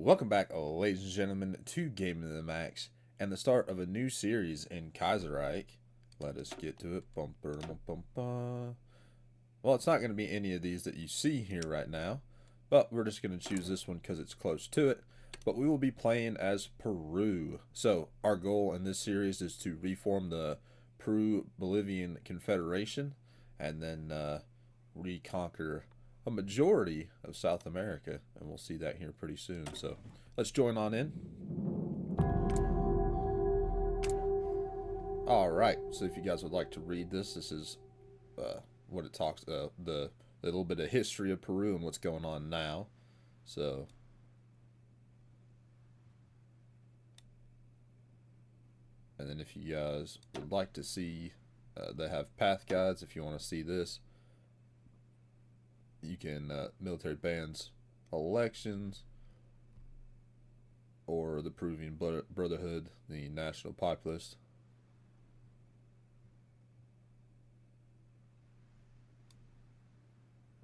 Welcome back, ladies and gentlemen, to Game of the Max and the start of a new series in Kaiserreich. Let us get to it. Well, it's not going to be any of these that you see here right now, but we're just going to choose this one because it's close to it. But we will be playing as Peru. So our goal in this series is to reform the Peru-Bolivian Confederation and then reconquer a majority of South America, and we'll see that here pretty soon. So let's join on in. All right. So if you guys would like to read this, this is what it talks the little bit of history of Peru and what's going on now. So and then if you guys would like to see, they have path guides. If you want to see this, you can military bans, elections, or the Peruvian Brotherhood, the national populist.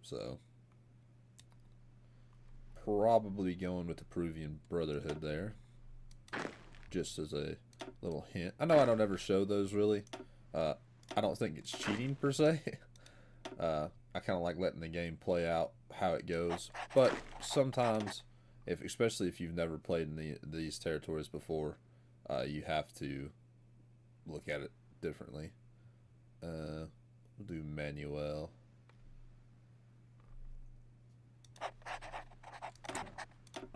So probably going with the Peruvian Brotherhood there, just as a little hint. I know I don't ever show those really. I don't think it's cheating per se. I kind of like letting the game play out how it goes, but sometimes, especially if you've never played in these territories before, you have to look at it differently. We'll do Manuel.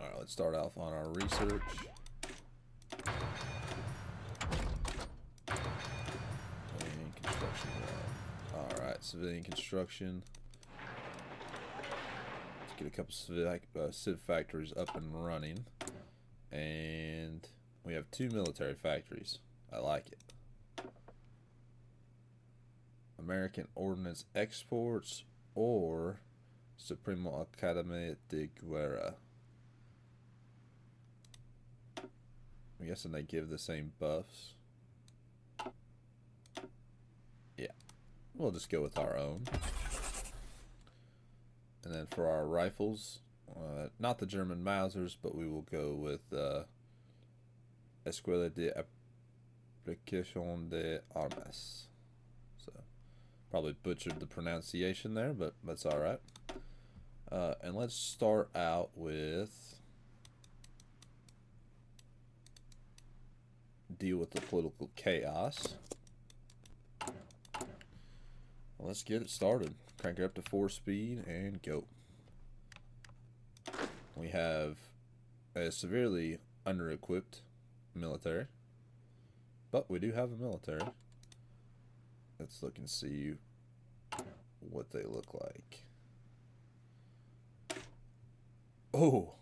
All right, let's start off on our research. And construction. All right, civilian construction. Let's get a couple civ factories up and running. And we have 2 military factories. I like it. American Ordnance Exports or Supremo Academia de Guerra. I'm guessing they give the same buffs. Yeah, we'll just go with our own. And then for our rifles, not the German Mausers, but we will go with Escuela de Aplicación de Armas. So, probably butchered the pronunciation there, but that's alright. And let's start out with deal with the political chaos. Let's get it started. Crank it up to 4 speed and go. We have a severely under-equipped military, but we do have a military. Let's look and see what they look like. Oh,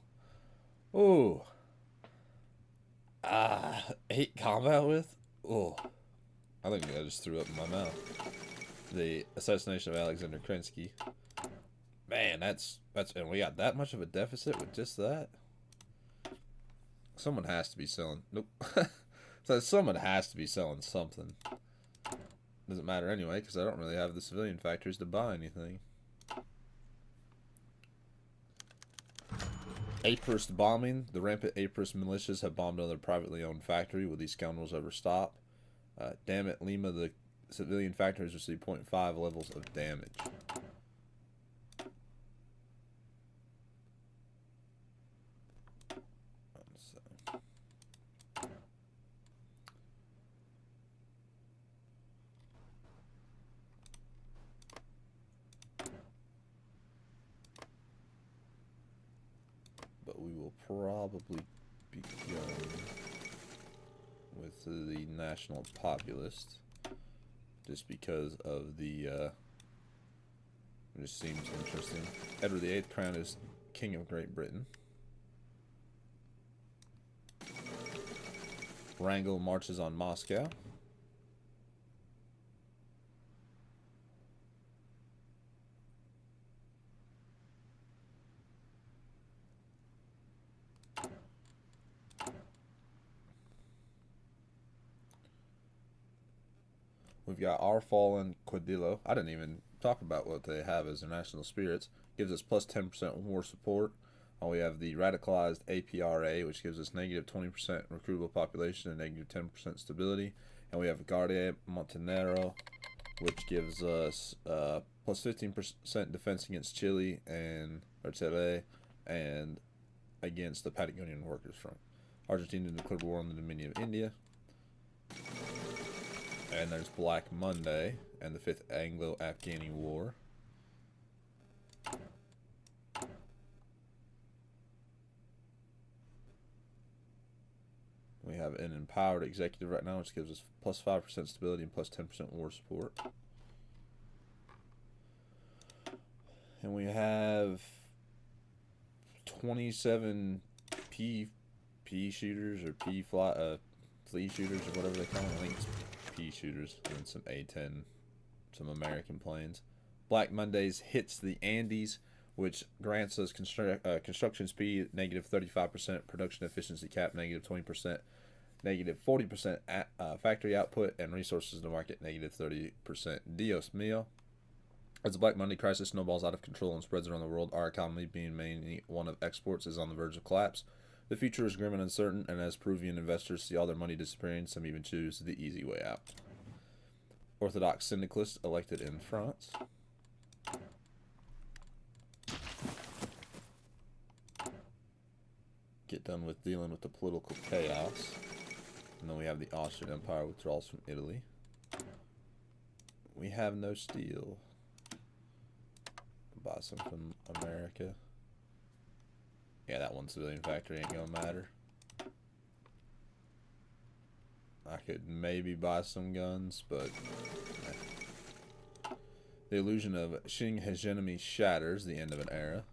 8 combat with? Oh, I think I just threw up in my mouth. The assassination of Alexander Kerensky. Man, that's and we got that much of a deficit with just that. Someone has to be selling. Nope. So someone has to be selling something. Doesn't matter anyway, because I don't really have the civilian factories to buy anything. Aprist bombing. The rampant Aprist militias have bombed another privately owned factory. Will these scoundrels ever stop? Damn it, Lima, the civilian factories receive 0.5 levels of damage. But we will probably begin with the national populist, just because of the it just seems interesting. Edward VIII crowned as King of Great Britain. Wrangel marches on Moscow. We've got Our Fallen Caudillo. I didn't even talk about what they have as their national spirits. Gives us plus 10% war support. We have the radicalized APRA, which gives us negative 20% recruitable population and negative 10% stability. And we have Guardia Montenegro, which gives us plus 15% defense against Chile and against the Patagonian Workers Front. Argentina declared war on the Dominion of India. And there's Black Monday and the 5th Anglo-Afghani War. We have an empowered executive right now, which gives us plus 5% stability and plus 10% war support. And we have 27 P shooters or flea shooters or whatever they call them. I think it's P shooters, and some A-10, some American planes. Black Mondays hits the Andes, which grants us construction speed negative 35%, production efficiency cap negative 20%, negative 40% factory output, and resources to market negative 30%. Dios mío. As the Black Monday crisis snowballs out of control and spreads around the world, our economy, being mainly one of exports, is on the verge of collapse. The future is grim and uncertain, and as Peruvian investors see all their money disappearing, some even choose the easy way out. Orthodox syndicalist elected in France. Get done with dealing with the political chaos. And then we have the Austrian Empire withdrawals from Italy. We have no steel. Buy some from America. Yeah, that one civilian factory ain't gonna matter. I could maybe buy some guns, but the illusion of Qing hegemony shatters, the end of an era.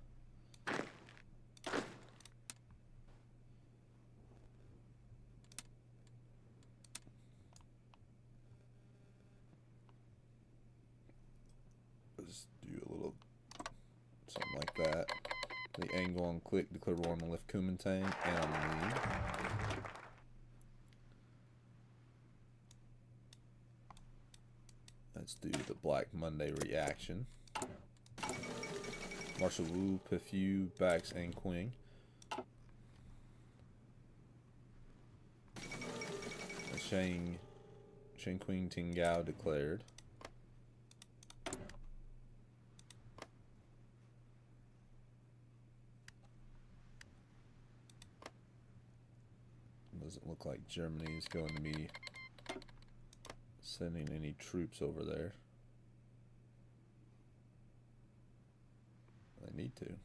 Let's do a little something like that. The angle on click, declare war on the left Kuomintang and on the lead. Let's do the Black Monday reaction. Marshal Wu, Pefu, Bax, and Qing. Shang Qing Tingao declared. Doesn't look like Germany is going to be sending any troops over there. They need to.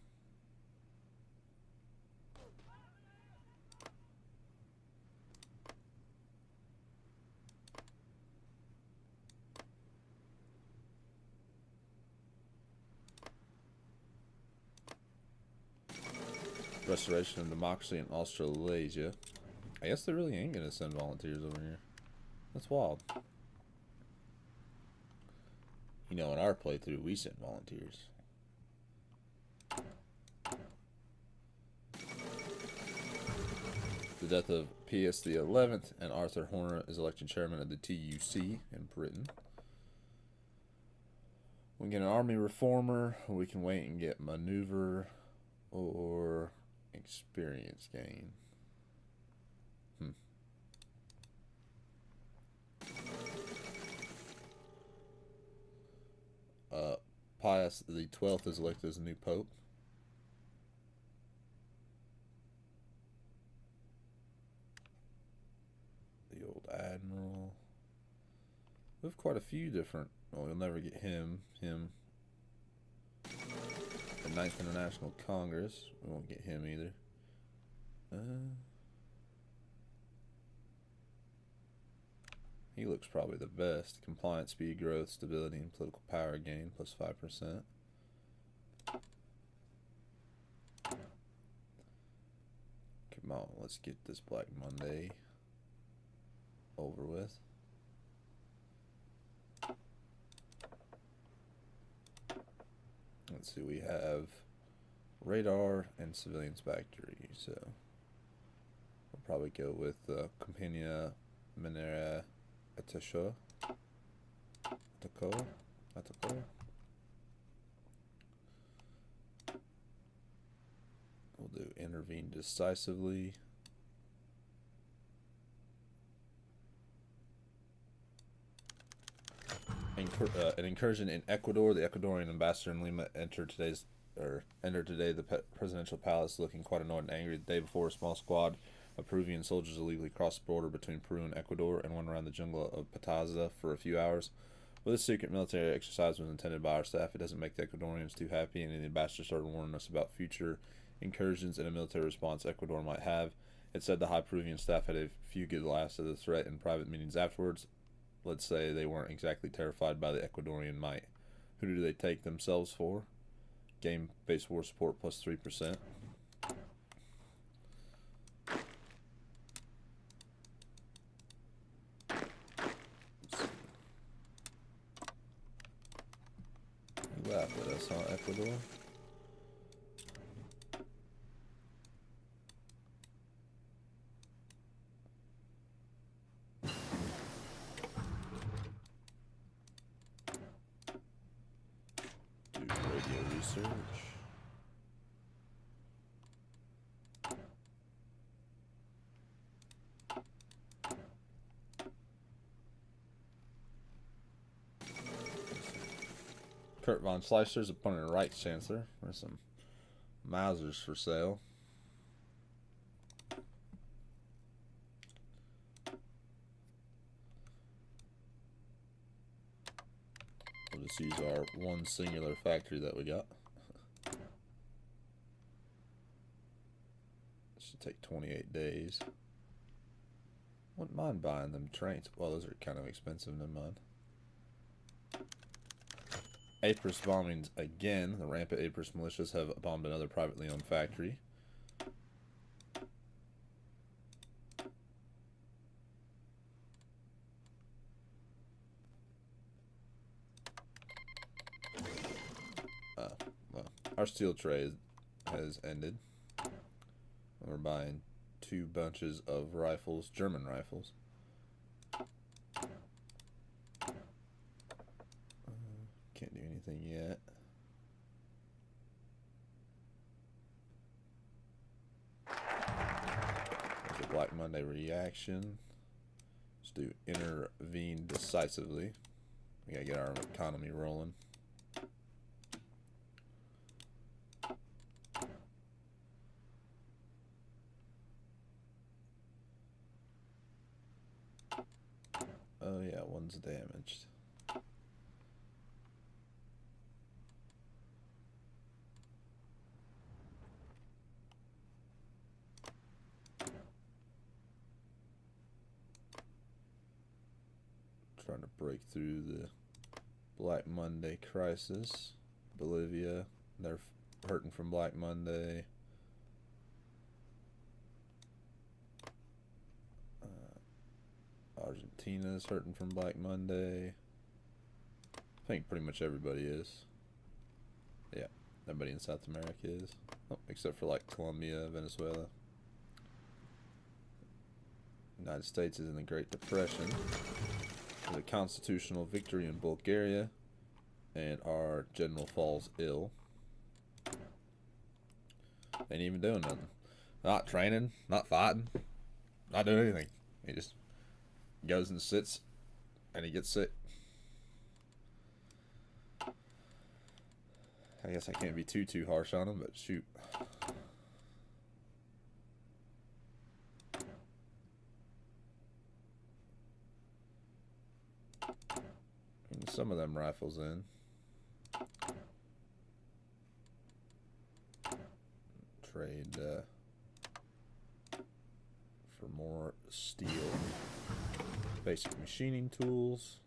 Restoration of democracy in Australasia. I guess they really ain't gonna send volunteers over here. That's wild. You know, in our playthrough, we sent volunteers. The death of Pius the 11th, and Arthur Horner is elected chairman of the TUC in Britain. We can get an army reformer, or we can wait and get maneuver or experience gain. Pius the 12th is elected as a new pope. The old admiral. We have quite a few different. Well, we'll never get him. The 9th International Congress. We won't get him either. He looks probably the best. Compliance, speed, growth, stability, and political power gain, plus 5%. Come on, let's get this Black Monday over with. Let's see, we have radar and civilians factory, so we'll probably go with Compania Minera Ataco. We'll intervene decisively. An incursion in Ecuador. The Ecuadorian ambassador in Lima entered today the presidential palace looking quite annoyed and angry. The day before, a small squad of Peruvian soldiers illegally crossed the border between Peru and Ecuador and went around the jungle of Pataza for a few hours. Well, this secret military exercise was intended by our staff. It doesn't make the Ecuadorians too happy, and the ambassador started warning us about future incursions and a military response Ecuador might have. It said the high Peruvian staff had a few good laughs at the threat in private meetings afterwards. Let's say they weren't exactly terrified by the Ecuadorian might. Who do they take themselves for? Game-based war support plus 3%. You laughed at us, huh, Ecuador? Research. Kurt von Schleicher's opponent, Reich Chancellor. There's some Mausers for sale. We'll just use our one singular factory that we got. Should take 28 days. Wouldn't mind buying them trains. Well, those are kind of expensive, never mind. Apris bombings again. The rampant Apris militias have bombed another privately owned factory. Well, our steel trade has ended. We're buying 2 bunches of rifles, German rifles. Can't do anything yet. There's a Black Monday reaction. Let's do intervene decisively. We gotta get our economy rolling. Oh yeah, one's damaged. Trying to break through the Black Monday crisis. Bolivia, they're hurting from Black Monday. Argentina's hurting from Black Monday. I think pretty much everybody is. Yeah, everybody in South America is. Oh, except for like Colombia, Venezuela. The United States is in the Great Depression. There's a constitutional victory in Bulgaria. And our general falls ill. Ain't even doing nothing. Not training, not fighting, not doing anything. He just goes and sits, and he gets sick. I guess I can't be too harsh on him, but shoot. Bring some of them rifles in. Trade for more steel. Basic machining tools.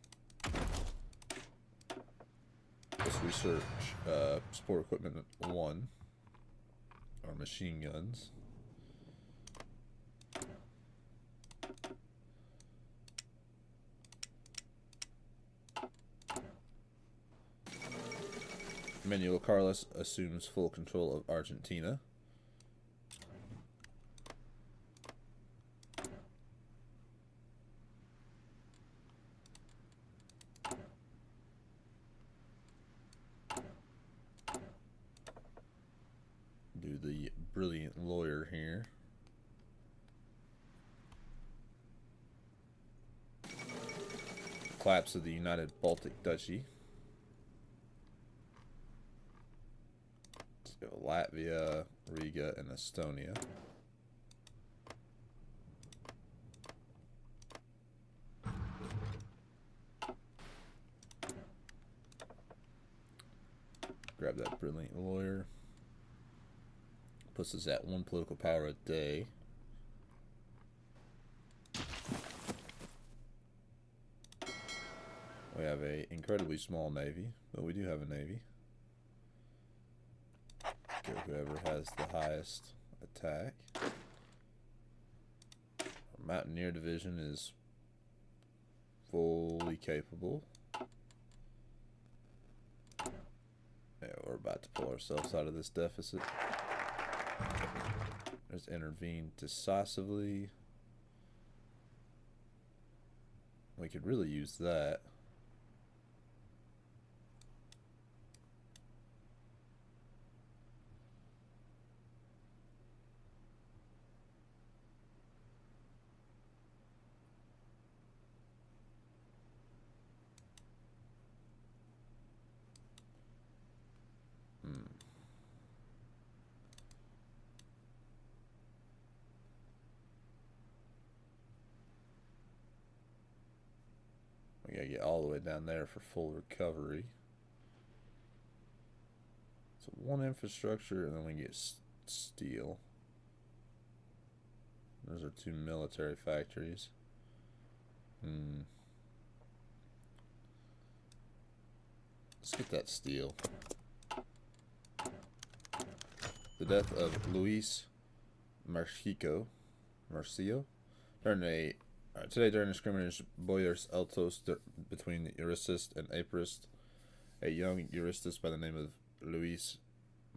Let's research sport equipment 1. Our machine guns. Manuel Carlos assumes full control of Argentina. Do the brilliant lawyer here. Collapse of the United Baltic Duchy. Let's go Latvia, Riga, and Estonia. Grab that brilliant lawyer. Puts us at 1 political power a day. We have a incredibly small navy, but we do have a navy. Go whoever has the highest attack. Our Mountaineer Division is fully capable. Yeah, we're about to pull ourselves out of this deficit. Let's intervene decisively. We could really use that. We gotta get all the way down there for full recovery. So 1 infrastructure, and then we get steel. Those are 2 military factories. Let's get that steel. The death of Luis Marcio today during a skirmish Boyers Altos between the Euristist and Aprist, a young Euristist by the name of Luis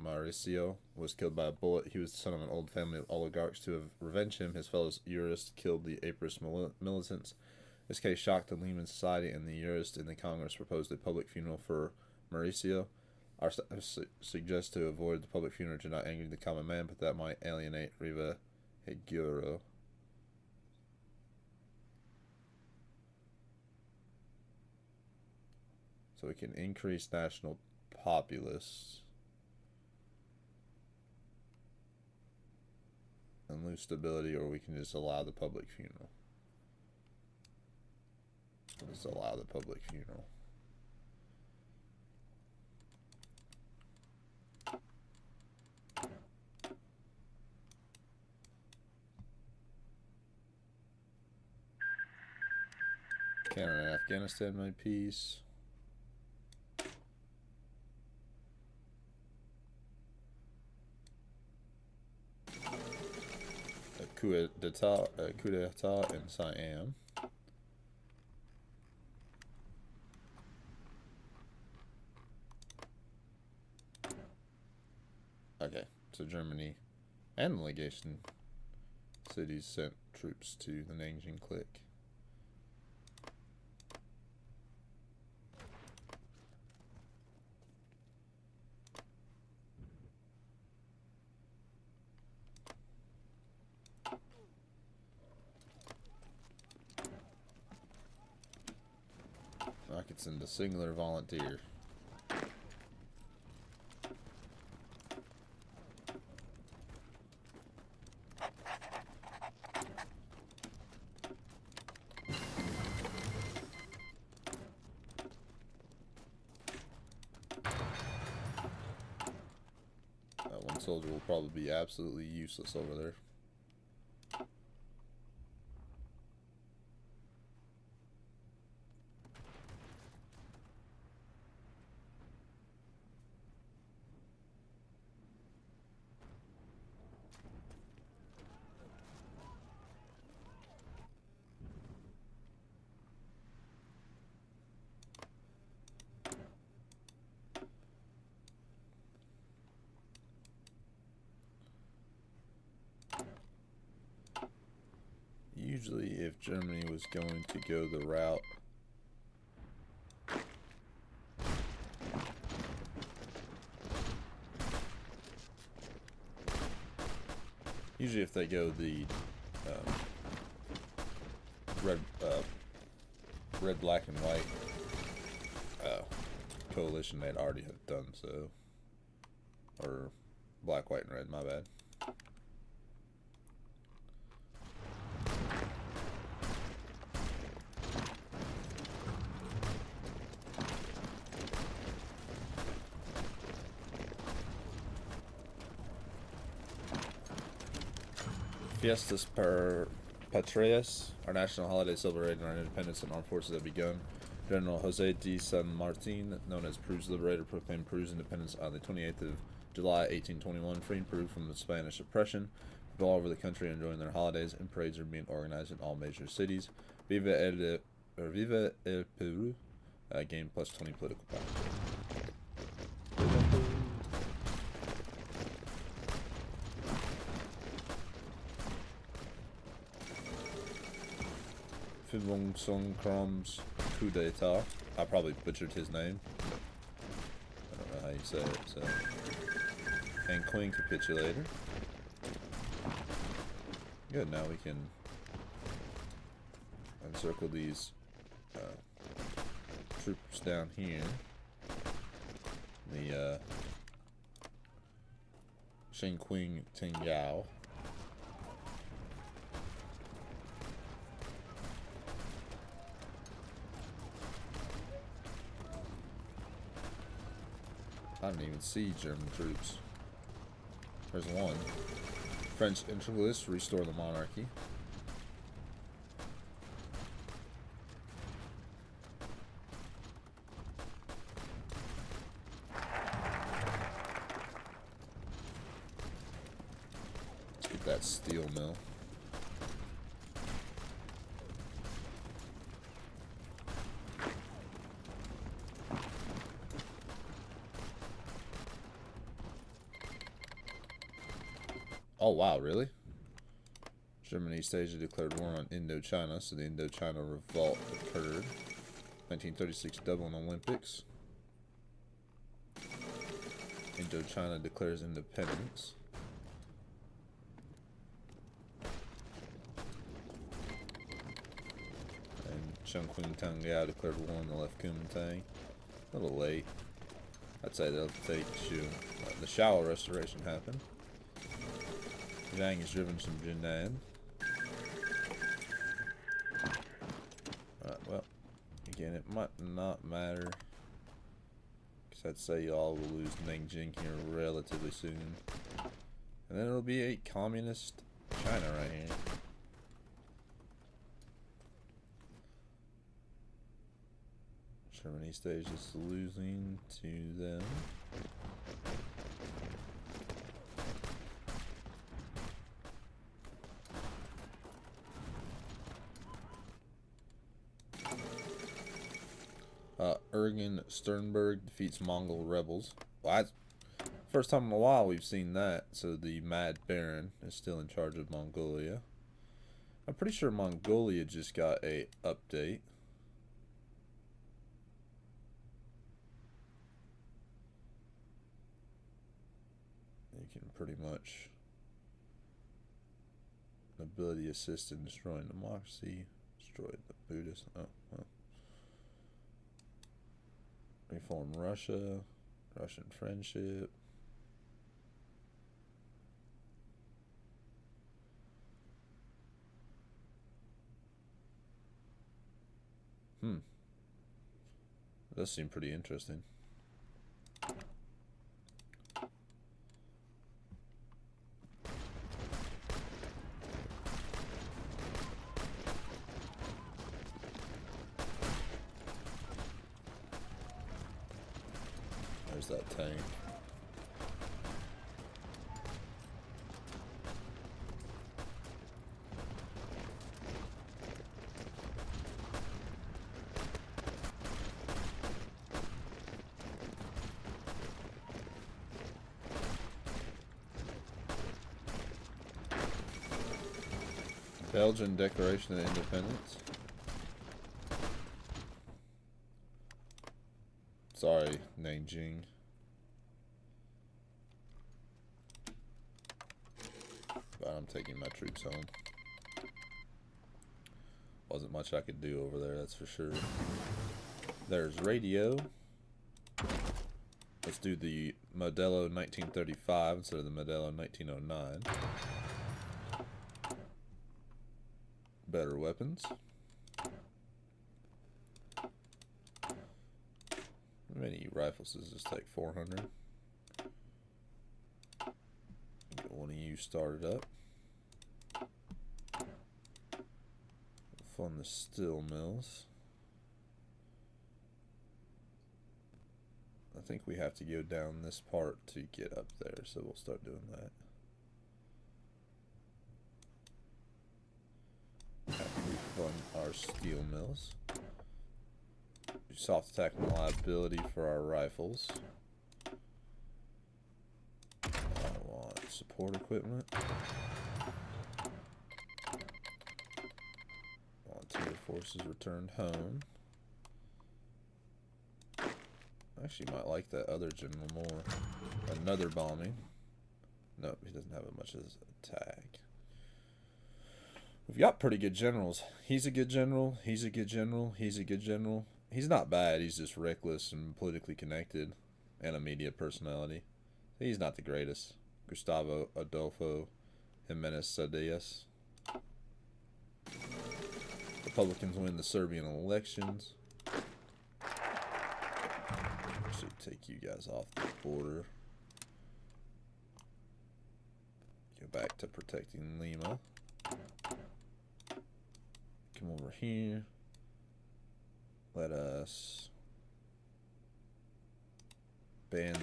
Mauricio was killed by a bullet. He was the son of an old family of oligarchs. To revenge him, his fellow Eurists killed the Aprist militants. This case shocked the Lehman Society, and the Eurists in the Congress proposed a public funeral for Mauricio. Our suggest to avoid the public funeral to not anger the common man, but that might alienate Riva Heguro. So we can increase national populace and lose stability, or we can just allow the public funeral. Just allow the public funeral. Canada and Afghanistan made peace. Coup d'etat in Siam. Okay, so Germany and the legation cities sent troops to the Nanjing clique. I could send a singular volunteer. That one soldier will probably be absolutely useless over there. Usually, if Germany was going to go the route Usually if they go the red, black, and white coalition, they'd already have done so. Or black, white, and red, my bad. Fiestas Patrias, our national holiday celebrating our independence and armed forces have begun. General Jose de San Martin, known as Peru's liberator, proclaimed Peru's independence on the 28th of July, 1821, freeing Peru from the Spanish oppression. People all over the country are enjoying their holidays, and parades are being organized in all major cities. Viva el Peru, game plus 20 political power. Fibong Song Krom's coup d'etat. I probably butchered his name. I don't know how you say it, so. And Queen Capitulator. Good, now we can encircle these troops down here. The Shen Qing Ting Yao. I don't even see German troops. There's one. French syndicalists restore the monarchy. Let's get that steel mill. Oh wow, really? Germany East Asia declared war on Indochina, so the Indochina revolt occurred. 1936 Dublin Olympics. Indochina declares independence. And Chongqing Tang Liao declared war on the left Kuomintang. A little late. I'd say they'll take Shu. The Shao Restoration happened. Yang is driven from Jinan. Alright, well, again, it might not matter. Because I'd say y'all will lose Nanjing here relatively soon. And then it'll be a communist China right here. Germany stage is losing to them. Ergen Sternberg defeats Mongol rebels. Well, first time in a while we've seen that. So the Mad Baron is still in charge of Mongolia. I'm pretty sure Mongolia just got a update. You can pretty much ability assist in destroying democracy. Destroyed the Buddhists. Oh, well. Reform Russia, Russian friendship. It does seem pretty interesting. There's that tank. Belgian Declaration of Independence. Sorry, Nanjing. But I'm I'm taking my troops home. Wasn't much I could do over there, that's for sure. There's radio. Let's do the Modelo 1935 instead of the Modelo 1909. Better weapons. How many rifles does this take? 400. Get one of you started up. Fund the steel mills. I think we have to go down this part to get up there, so we'll start doing that. After we fund our steel mills. Soft attack and reliability for our rifles. I want support equipment. Volunteer forces returned home. I actually might like that other general more. Another bombing. Nope, he doesn't have as much as attack. We've got pretty good generals. He's a good general. He's a good general. He's a good general. He's not bad. He's just reckless and politically connected and a media personality. He's not the greatest. Gustavo Adolfo Jimenez Sadias. Republicans win the Serbian elections. Actually, take you guys off the border. Go back to protecting Lima. Come over here. Let us ban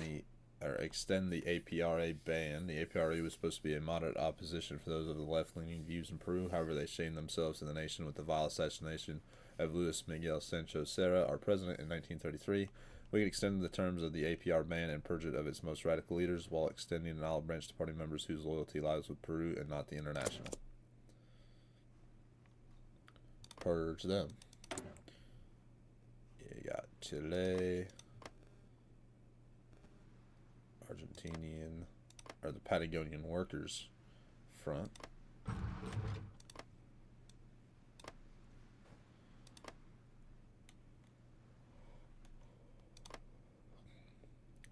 or extend the APRA ban. The APRA was supposed to be a moderate opposition for those of the left-leaning views in Peru. However, they shamed themselves in the nation with the vile assassination of Luis Miguel Sancho Serra, our president, in 1933. We can extend the terms of the APR ban and purge it of its most radical leaders while extending an olive branch to party members whose loyalty lies with Peru and not the international. Purge them. Yeah, you got Chile, Argentinian, or the Patagonian Workers Front.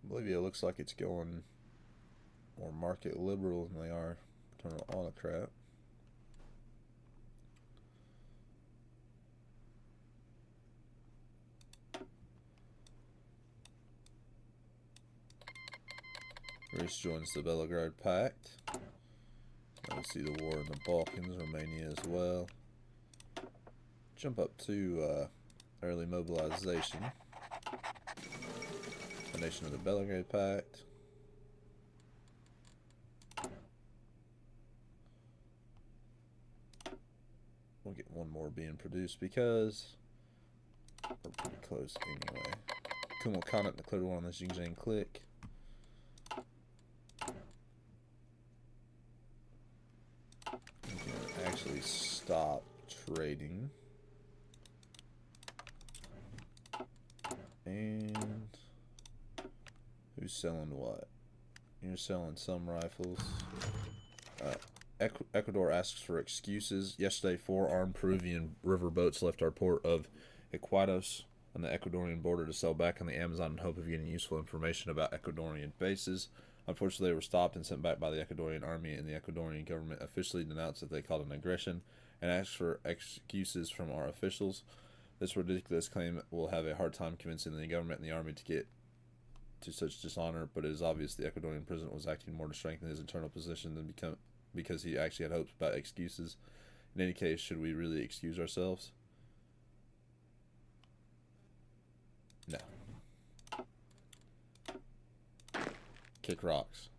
Bolivia looks like it's going more market liberal than they are total autocrat. Greece joins the Belgrade Pact. Now we see the war in the Balkans, Romania as well. Jump up to early mobilization. The nation of the Belgrade Pact. We'll get one more being produced because we're pretty close anyway. Kumal Khanate declared war on the Xinjiang clique. We can actually stop trading. And who's selling what? You're selling some rifles. Ecuador asks for excuses. Yesterday, 4 armed Peruvian river boats left our port of Iquitos on the Ecuadorian border to sail back on the Amazon in hope of getting useful information about Ecuadorian bases. Unfortunately, they were stopped and sent back by the Ecuadorian army, and the Ecuadorian government officially denounced that they called an aggression and asked for excuses from our officials. This ridiculous claim will have a hard time convincing the government and the army to get to such dishonor, but it is obvious the Ecuadorian president was acting more to strengthen his internal position than because he actually had hopes about excuses. In any case, should we really excuse ourselves? No. Kick rocks.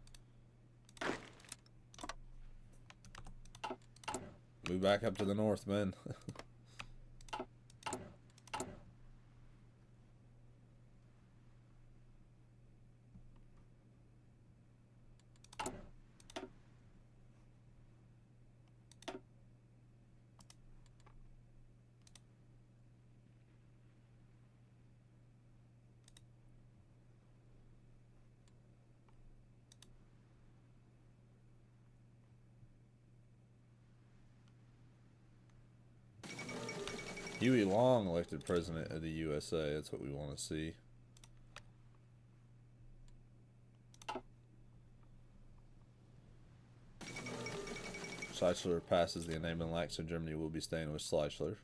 Move back up to the north, man. Huey Long elected president of the USA. That's what we want to see. Schleicher passes the enabling act, so Germany will be staying with Schleicher.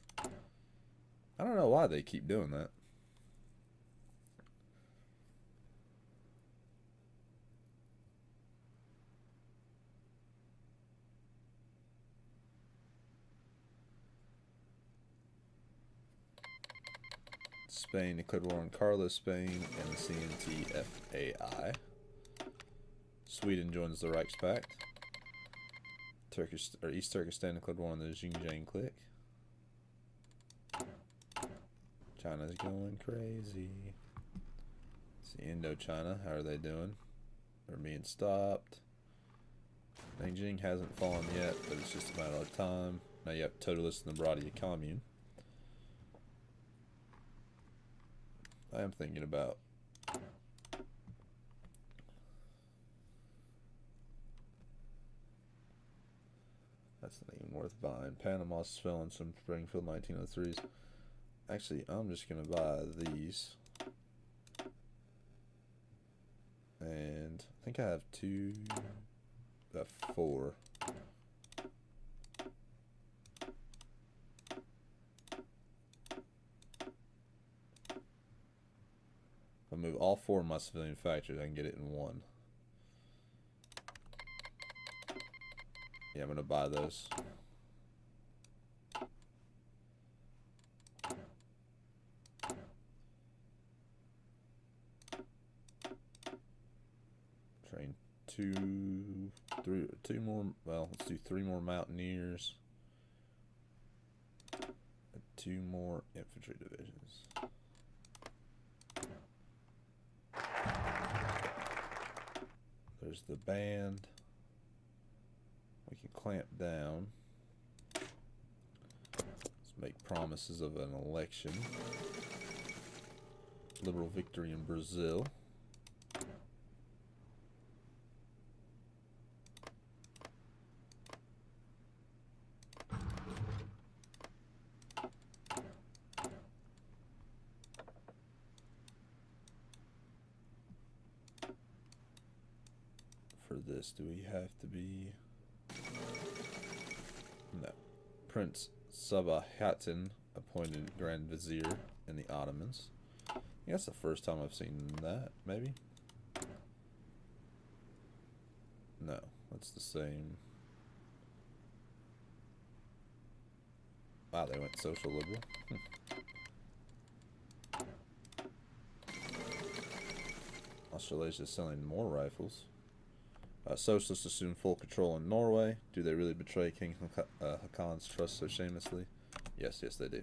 I don't know why they keep doing that. Spain declared war on Carlos, Spain, and the CNTFAI. Sweden joins the Reichspakt. East Turkestan declared war on the Xinjiang clique. China's going crazy. See Indochina, how are they doing? They're being stopped. Beijing hasn't fallen yet, but it's just a matter of time. Now you have Totalist and the Broadia Commune. I am thinking about that's not even worth buying. Panama's selling some Springfield 1903s. Actually, I'm just gonna buy these. And I think I have four. If I move all four of my civilian factories, I can get it in one. Yeah, I'm gonna buy those. Train two more. Well, let's do 3 more Mountaineers. And 2 more infantry divisions. There's the band. We can clamp down. Let's make promises of an election. Liberal victory in Brazil. For this, do we have to be... No. Prince Sabahattin appointed Grand Vizier in the Ottomans. I think that's the first time I've seen that, maybe? No, that's the same. Wow, they went social liberal. Australasia's selling more rifles. Socialists assume full control in Norway. Do they really betray King Hakon's trust so shamelessly? Yes, yes they do.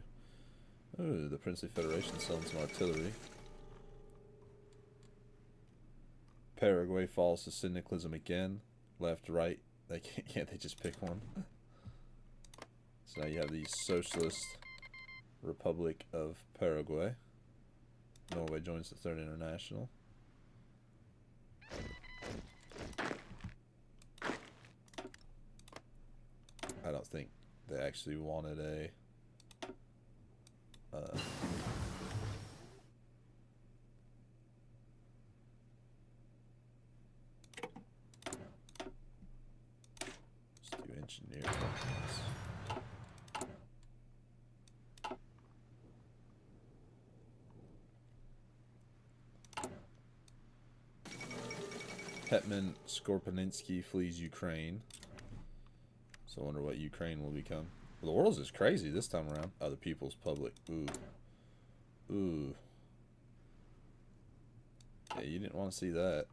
Ooh, the Princely Federation selling some artillery. Paraguay falls to syndicalism again. Left, right. They can't they just pick one? So now you have the Socialist Republic of Paraguay. Norway joins the Third International. I don't think they actually wanted a let's do engineer companies. Hetman Skorpeninsky flees Ukraine. So I wonder what Ukraine will become. Well, the world's is crazy this time around. Oh, the People's Public. Ooh. Ooh. Yeah, you didn't want to see that.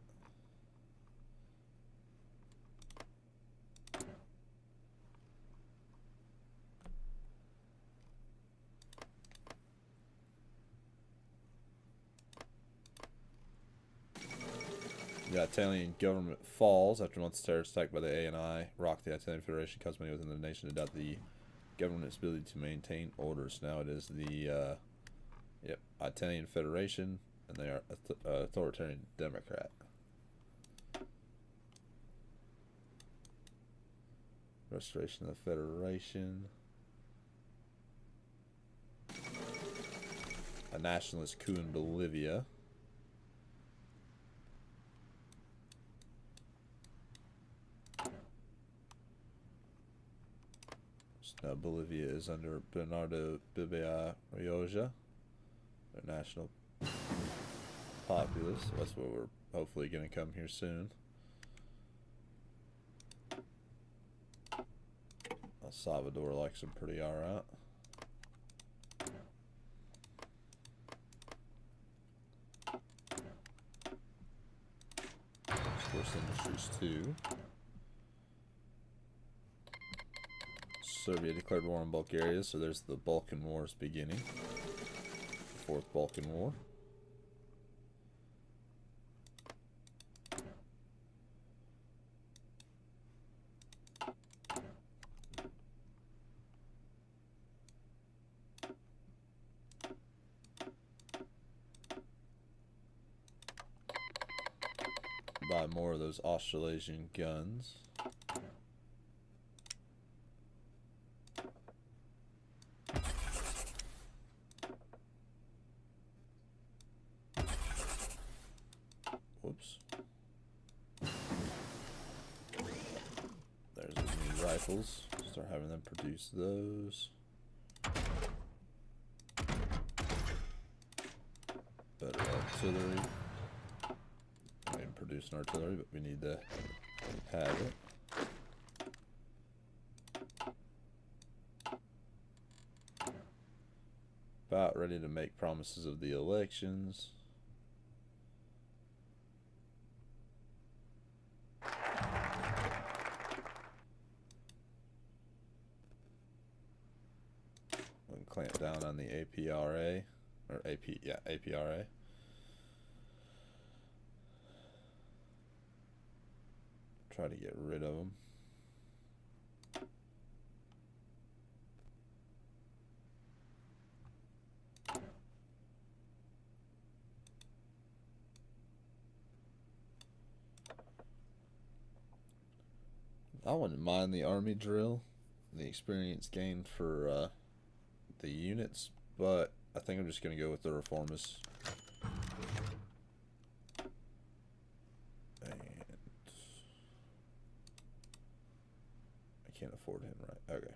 The Italian government falls after months of terrorist attack by the ANI. Rocked the Italian Federation, caused many within the nation to doubt the government's ability to maintain orders. Now it is the Italian Federation, and they are authoritarian Democrat. Restoration of the Federation. nationalist coup in Bolivia. So now Bolivia is under Bernardo Bibia Rioja, their national populace. So that's what we're hopefully going to come here soon. El Salvador likes them pretty alright. Sports industries too. Serbia declared war on Bulgaria, so there's the Balkan Wars beginning. The Fourth Balkan War. Buy more of those Australasian guns. Whoops. There's the new rifles. Start having them produce those. Better artillery. We didn't produce an artillery, but we need to have it. About ready to make promises of the elections. Clamp down on the APRA, or APRA. Try to get rid of them. I wouldn't mind the army drill, the experience gained for the units, but I think I'm just going to go with the reformists. And I can't afford him, right? Okay.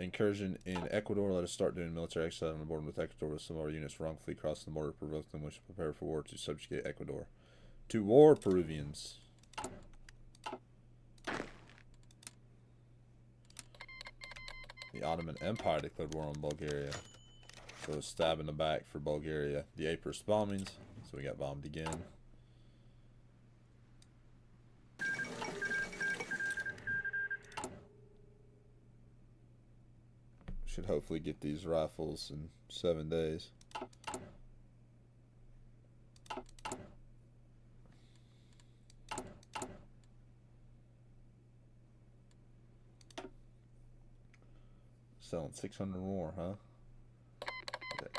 Incursion in Ecuador. Let us start doing military exercise on the border with Ecuador. With some of our units wrongfully crossing the border, provoke them which prepare for war to subjugate Ecuador. To war, Peruvians. The Ottoman Empire declared war on Bulgaria. So stab in the back for Bulgaria. The April bombings. So we got bombed again. Should hopefully get these rifles in 7 days. Selling 600 more, huh?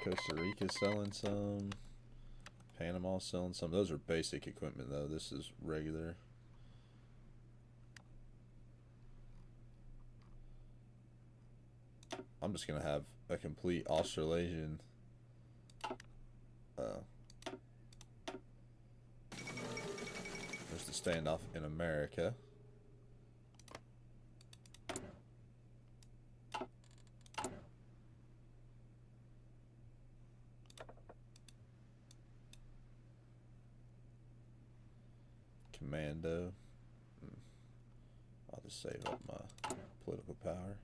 Costa Rica selling some. Panama selling some. Those are basic equipment, though. This is regular. I'm just going to have a complete Australasian. There's the standoff in America. Commando. I'll just save up my political power.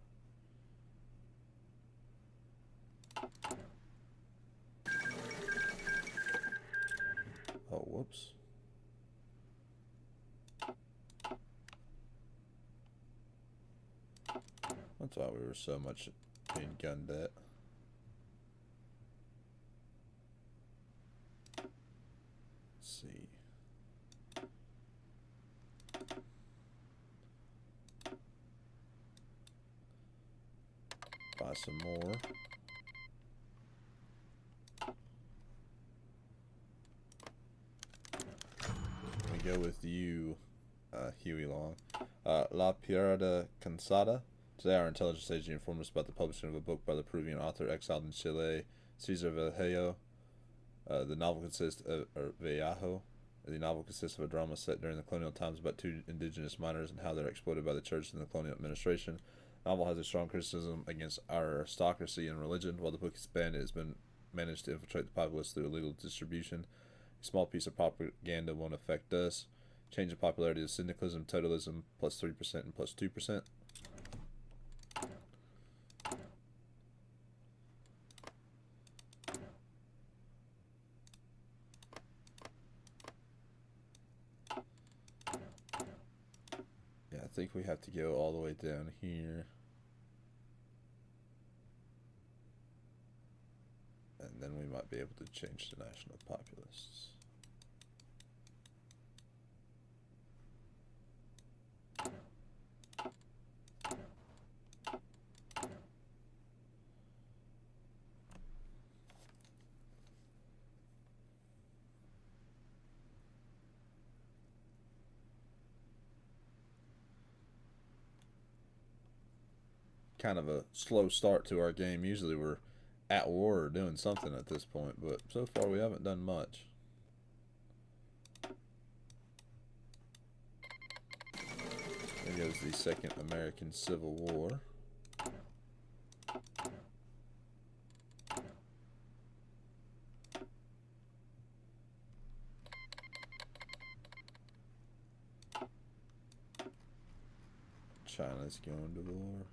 Oh, whoops. That's why we were so much in gun debt. Let's see. Buy some more. We go with you, Huey Long. La Pirata Cansada. Today our intelligence agency informed us about the publishing of a book by the Peruvian author exiled in Chile Cesar Vallejo. The novel consists of Vallejo. The novel consists of a drama set during the colonial times about two indigenous miners and how they're exploited by the church and the colonial administration. The novel has a strong criticism against aristocracy and religion. While the book is banned, it has been managed to infiltrate the populace through illegal distribution. A small piece of propaganda won't affect us. Change in popularity of syndicalism, totalism, plus 3% and plus 2%. Yeah, I think we have to go all the way down here. And then we might be able to change the national populace. Kind of a slow start to our game. Usually we're at war or doing something at this point, but so far we haven't done much. There goes the Second American Civil War. China's going to war.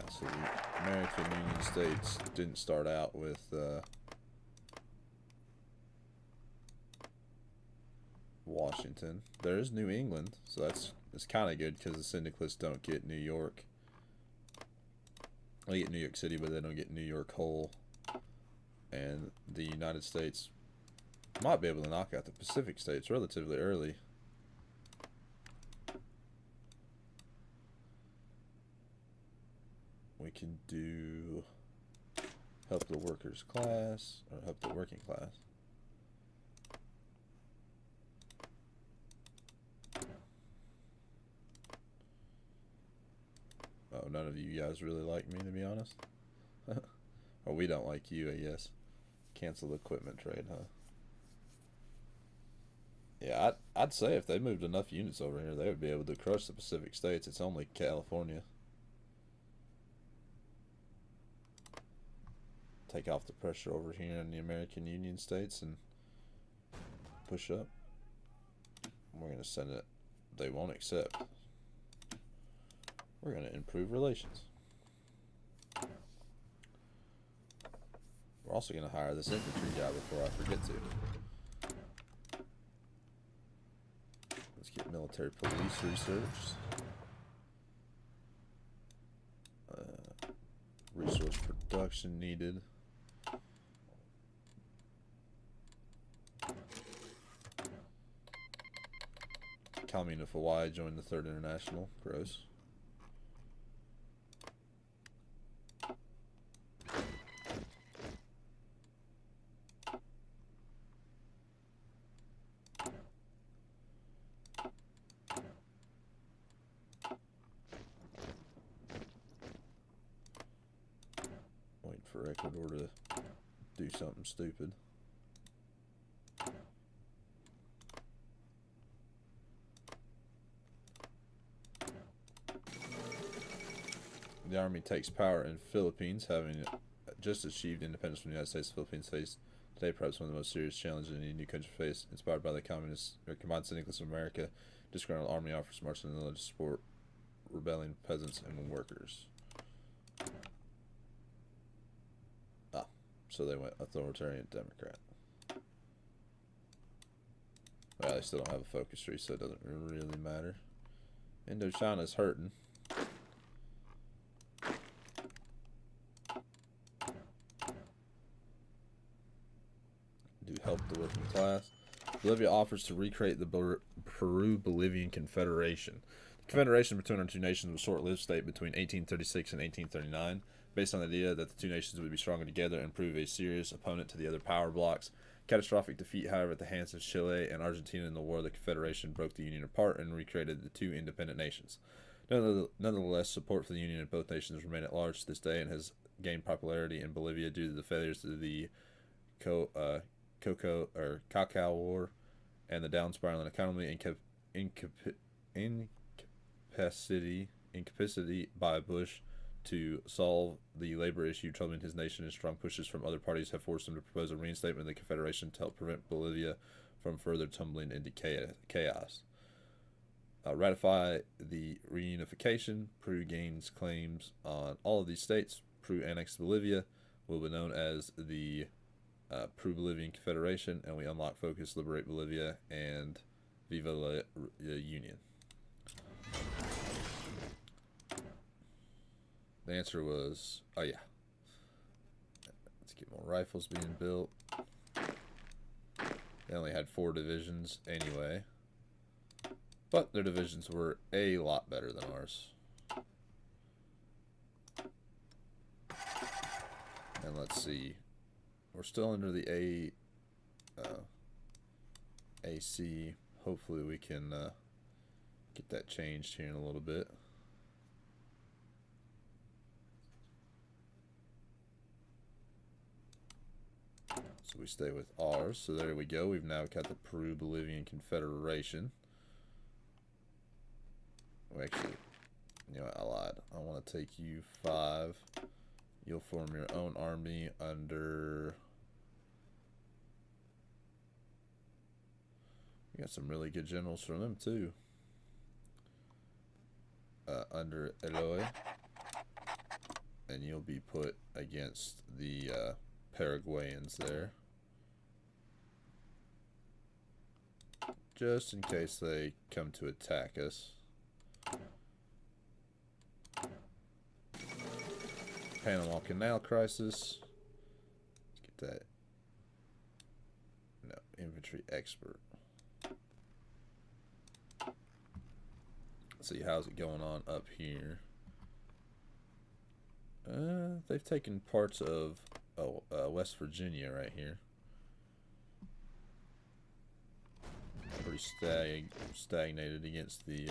So the American Union States didn't start out with Washington. There is New England, so it's kind of good because the syndicalists don't get New York. They get New York City, but they don't get New York whole. And the United States might be able to knock out the Pacific states relatively early. We can do help the workers class, or help the working class. Oh, none of you guys really like me, to be honest. Or we don't like you, I guess. Cancel the equipment trade, huh? Yeah, I'd say if they moved enough units over here, they would be able to crush the Pacific states. It's only California. Take off the pressure over here in the American Union states and push up. We're going to send it. They won't accept. We're going to improve relations. We're also going to hire this infantry guy before I forget to. Let's get military police researched. Resource production needed. Commune of Hawaii joined the Third International. Gross. Wait for Ecuador to do something stupid. The army takes power in Philippines, having just achieved independence from the United States. The Philippines face today perhaps one of the most serious challenges any new country faced. Inspired by the communists or combined syndicalists of America, disgruntled army offers marching in the to support rebelling peasants and workers. So they went authoritarian Democrat. Well, they still don't have a focus tree, so it doesn't really matter. Indochina's hurting. Do help the working class. Bolivia offers to recreate the Peru-Bolivian Confederation. The Confederation between our two nations was a short-lived state between 1836 and 1839, based on the idea that the two nations would be stronger together and prove a serious opponent to the other power blocks. Catastrophic defeat, however, at the hands of Chile and Argentina in the war, the Confederation broke the Union apart and recreated the two independent nations. Nonetheless, support for the Union of both nations remain at large to this day and has gained popularity in Bolivia due to the failures of the Cacao War and the down-spiraling economy incapacity by Bush to solve the labor issue troubling his nation, and strong pushes from other parties have forced him to propose a reinstatement of the Confederation to help prevent Bolivia from further tumbling into chaos. Ratify the Reunification. Peru gains claims on all of these states. Peru annexed Bolivia will be known as the Peru-Bolivian Confederation, and we unlock focus, liberate Bolivia, and Viva la Union. The answer was, oh yeah. Let's get more rifles being built. They only had 4 divisions anyway. But their divisions were a lot better than ours. And let's see. We're still under the AC. Hopefully we can get that changed here in a little bit. So we stay with ours. So there we go. We've now got the Peru-Bolivian Confederation. Well, actually, you know, I lied. I want to take you 5. You'll form your own army under... You got some really good generals from them, too. Under Eloy. And you'll be put against the Paraguayans there. Just in case they come to attack us. Panama Canal crisis. Let's get that. No, infantry expert. Let's see, how's it going on up here? They've taken parts of West Virginia right here. Pretty stagnated against the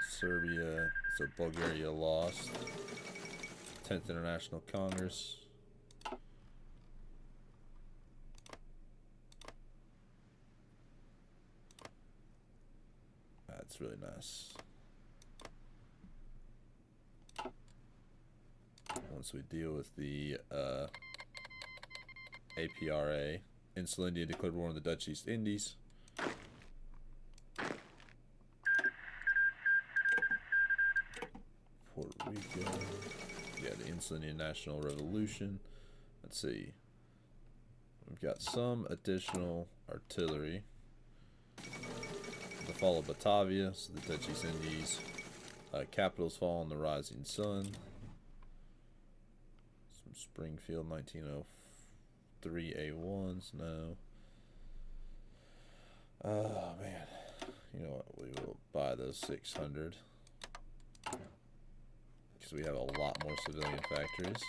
Serbia. So Bulgaria lost. 10th International Congress. That's really nice. Once we deal with the APRA, Insula India declared war on the Dutch East Indies. Puerto Rico. Yeah, the Insula Indian National Revolution. Let's see. We've got some additional artillery. The fall of Batavia, so the Dutch East Indies. Capitals fall on the rising sun. Some Springfield 1903 A1s. No. Oh, man. You know what? We will buy those 600. Because we have a lot more civilian factories.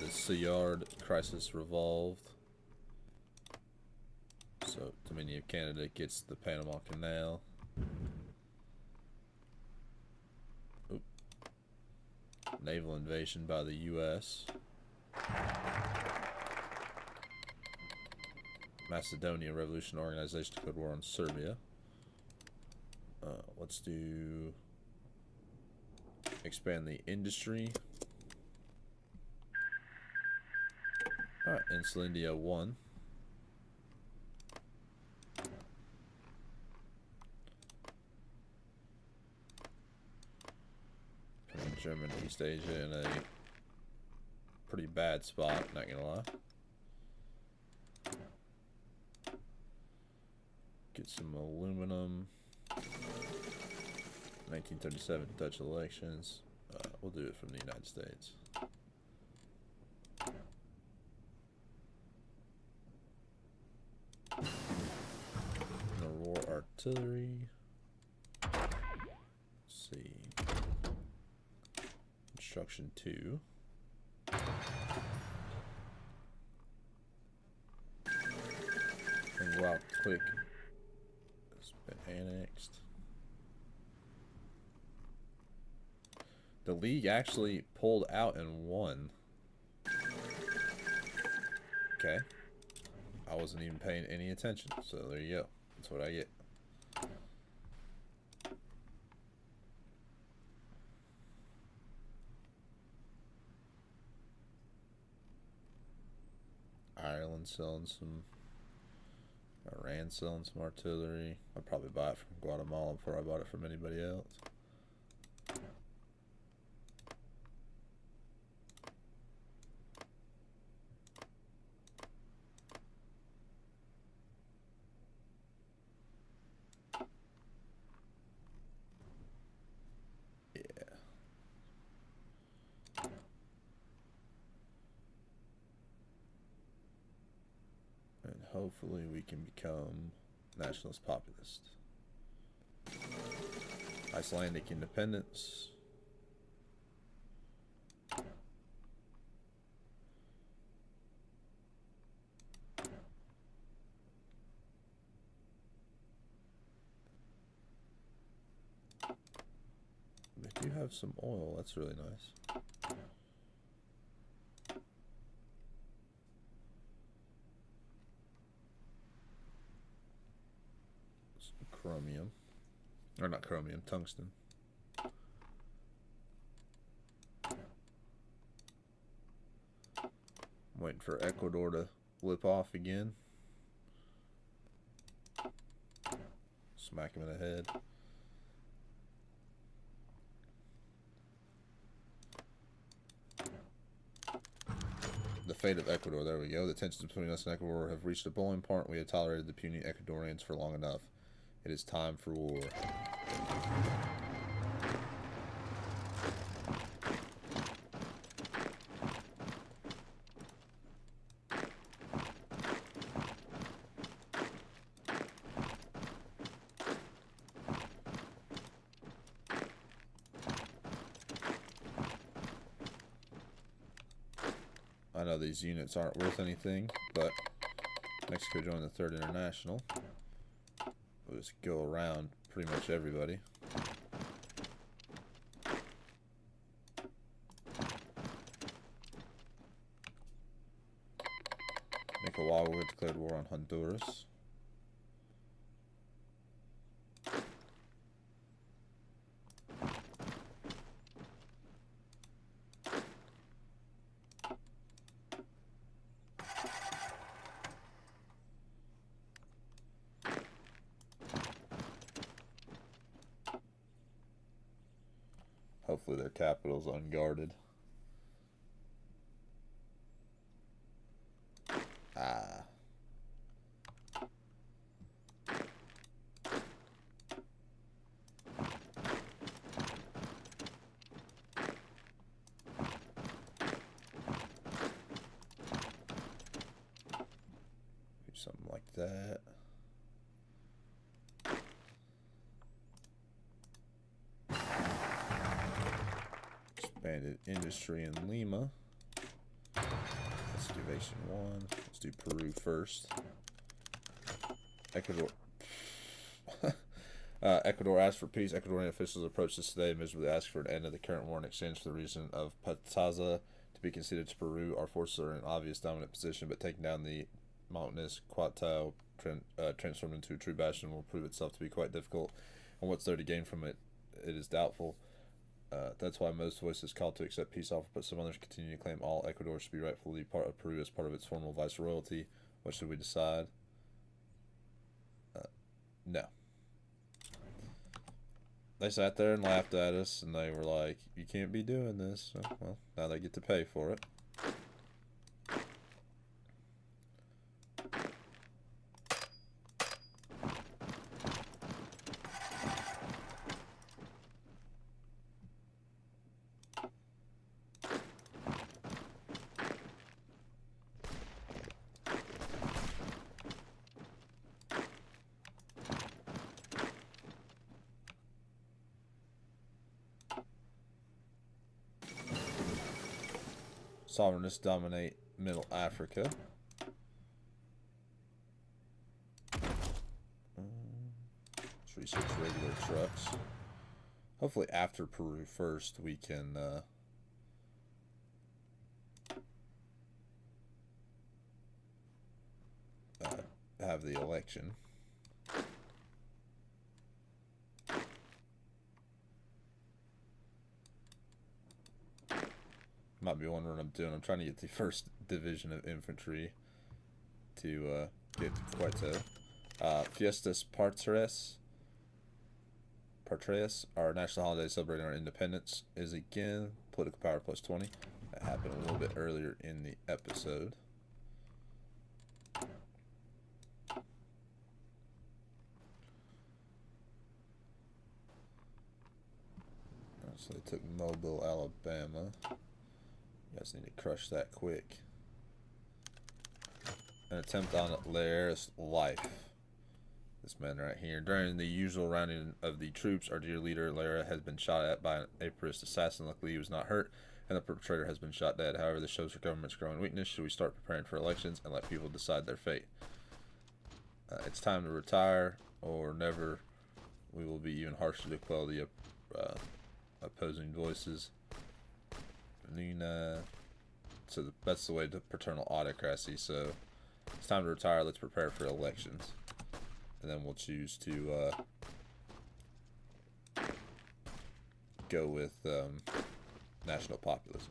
The Sillard crisis revolved. So Dominion of Canada gets the Panama Canal. Oop. Naval invasion by the U.S. Macedonia Revolution Organization declared war on Serbia. Let's do expand the industry. Alright, Insula India 1. German East Asia in a pretty bad spot, not gonna lie. Get some aluminum. 1937 Dutch elections. We'll do it from the United States. War artillery. Let's see. Construction 2. And wow, click. Spent annexed. The League actually pulled out and won. Okay. I wasn't even paying any attention, so there you go. That's what I get. Ireland selling some. Iran selling some artillery. I'd probably buy it from Guatemala before I bought it from anybody else. Hopefully we can become nationalist populist. Icelandic independence. They do have some oil, that's really nice. Chromium. Or not chromium, tungsten. I'm waiting for Ecuador to lip off again. Smack him in the head. The fate of Ecuador, there we go. The tensions between us and Ecuador have reached a boiling point. We have tolerated the puny Ecuadorians for long enough. It is time for war. I know these units aren't worth anything, but Mexico joined the Third International. We'll just go around pretty much everybody. Nicaragua declared war on Honduras. Hopefully their capital's unguarded. Ah. Do something like that. Expanded industry in Lima. Excavation 1. Let's do Peru first. Ecuador. Ecuador asked for peace. Ecuadorian officials approached us today and miserably asked for an end of the current war in exchange for the region of Pataza to be conceded to Peru. Our forces are in an obvious dominant position, but taking down the mountainous Cuatao transformed into a true bastion will prove itself to be quite difficult, and what's there to gain from it, it is doubtful. That's why most voices call to accept peace offer, but some others continue to claim all Ecuador should be rightfully part of Peru as part of its formal viceroyalty. What should we decide? No. They sat there and laughed at us, and they were like, you can't be doing this. So, well, now they get to pay for it. Sovereignists dominate Middle Africa. Let's 46 regular trucks. Hopefully after Peru first we can have the election. Might be wondering what I'm doing. I'm trying to get the 1st Division of Infantry to get to Quito. Fiestas Patrias, our national holiday celebrating our independence, is again political power plus 20. That happened a little bit earlier in the episode. So they took Mobile, Alabama. You guys need to crush that quick. An attempt on Lair's life. This man right here. During the usual rounding of the troops, our dear leader, Lara, has been shot at by an Aprist assassin. Luckily, he was not hurt, and the perpetrator has been shot dead. However, this shows our government's growing weakness. Should we start preparing for elections and let people decide their fate? It's time to retire, or never. We will be even harsher to quell the opposing voices. Luna. So that's the way to paternal autocracy. So it's time to retire. Let's prepare for elections. And then we'll choose to go with national populism.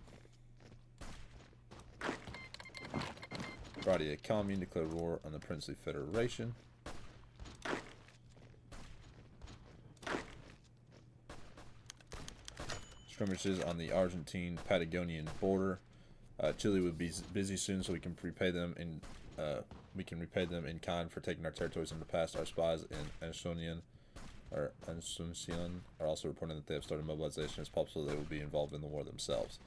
Friday, a commune declared war on the Princely Federation. Skirmishes on the Argentine-Patagonian border. Chile would be busy soon, so we can repay them in kind for taking our territories in the past. Our spies in Asunción are also reporting that they have started mobilization. It's possible they will be involved in the war themselves.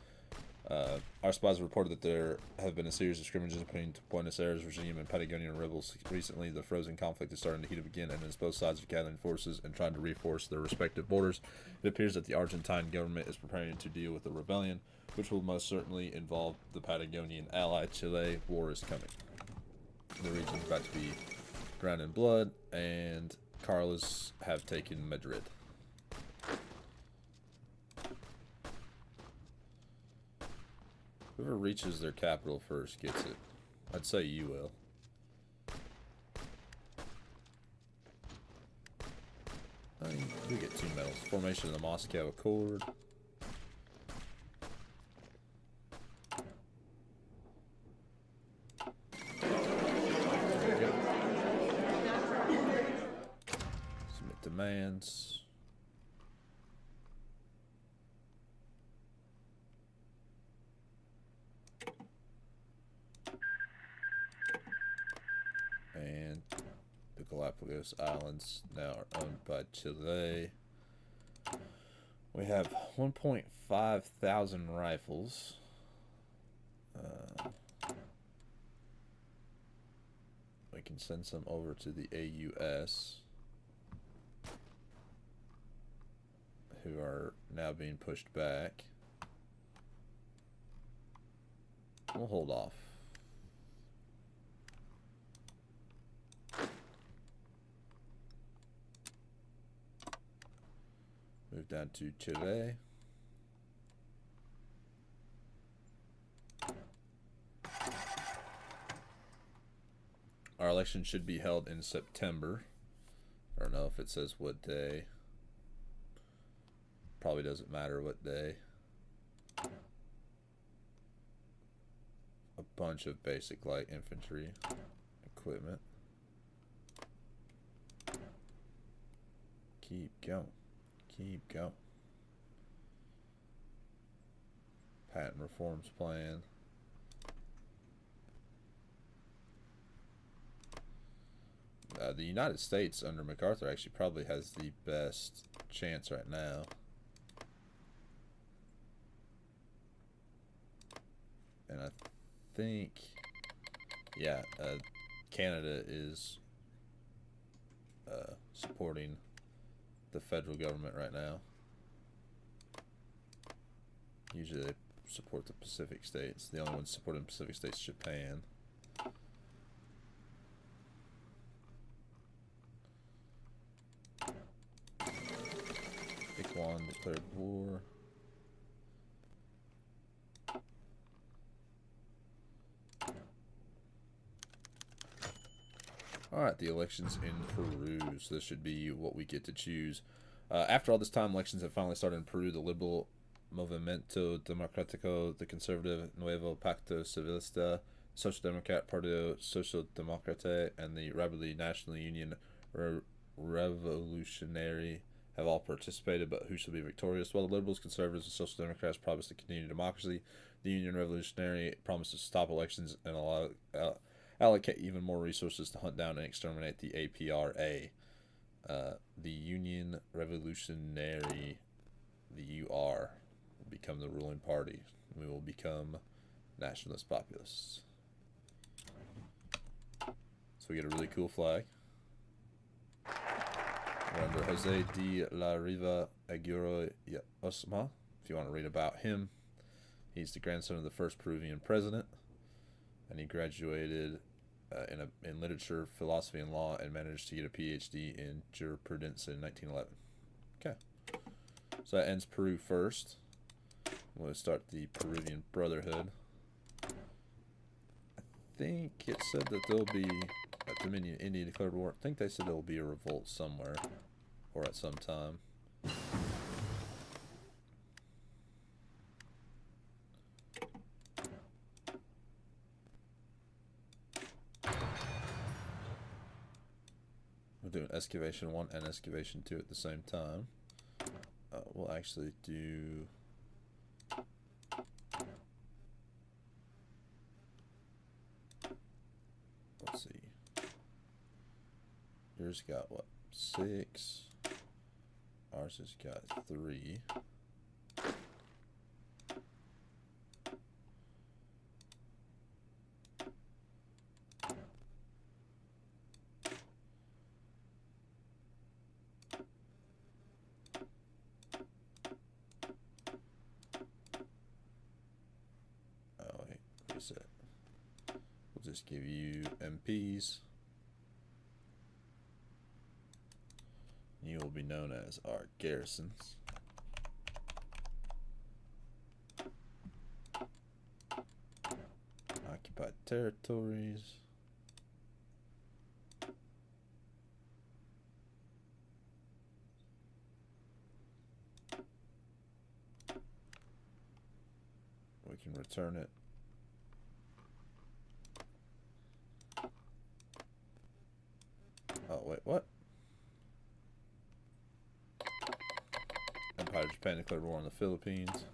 Our spies reported that there have been a series of scrimmages between Buenos Aires regime and Patagonian rebels recently. The frozen conflict is starting to heat up again, and as both sides are gathering forces and trying to reinforce their respective borders, it appears that the Argentine government is preparing to deal with the rebellion, which will most certainly involve the Patagonian ally Chile. War is coming. The region is about to be drowned in blood, and Carlos have taken Madrid. Whoever reaches their capital first gets it. I'd say you will. I mean, we get 2 medals. Formation of the Moscow Accord. Submit demands. And the Galapagos Islands now are owned by Chile. We have 1.5 thousand rifles. We can send some over to the AUS, who are now being pushed back. We'll hold off. Move down to Chile. Our election should be held in September. I don't know if it says what day. Probably doesn't matter what day. A bunch of basic light infantry equipment. Keep going. Keep going. Patent reforms plan. The United States under MacArthur actually probably has the best chance right now. And I think, yeah, Canada is supporting the federal government right now. Usually they support the Pacific states. The only ones supporting the Pacific states is Japan. declared war. Alright, the elections in Peru. So this should be what we get to choose. After all this time, elections have finally started in Peru. The liberal Movimiento Democrático, the conservative Nuevo Pacto Civilista, Social Democrat Partido Social Democrate, and the rapidly National Union Revolutionary have all participated, but who shall be victorious? While the liberals, conservatives, and social democrats promise to continue democracy, the Union Revolutionary promises to stop elections and allocate even more resources to hunt down and exterminate the APRA. The Union Revolutionary, the UR, will become the ruling party. We will become nationalist populists. So we get a really cool flag. We're under Jose de la Riva Aguirre y Osma. If you want to read about him, he's the grandson of the first Peruvian president, and he graduated in literature, philosophy, and law, and managed to get a PhD in jurisprudence in 1911. Okay, so that ends Peru first. We'll start the Peruvian Brotherhood. I think it said that there'll be a Dominion India declared war. I think they said there'll be a revolt somewhere or at some time. We're doing excavation 1 and excavation 2 at the same time. We'll actually do... Let's see. Yours got what? 6. Ours has got 3. Oh wait, reset. We'll just give you MPs. You will be known as our garrisons. Occupied territories. We can return it. Oh, wait, what? Empire of Japan declared war on the Philippines.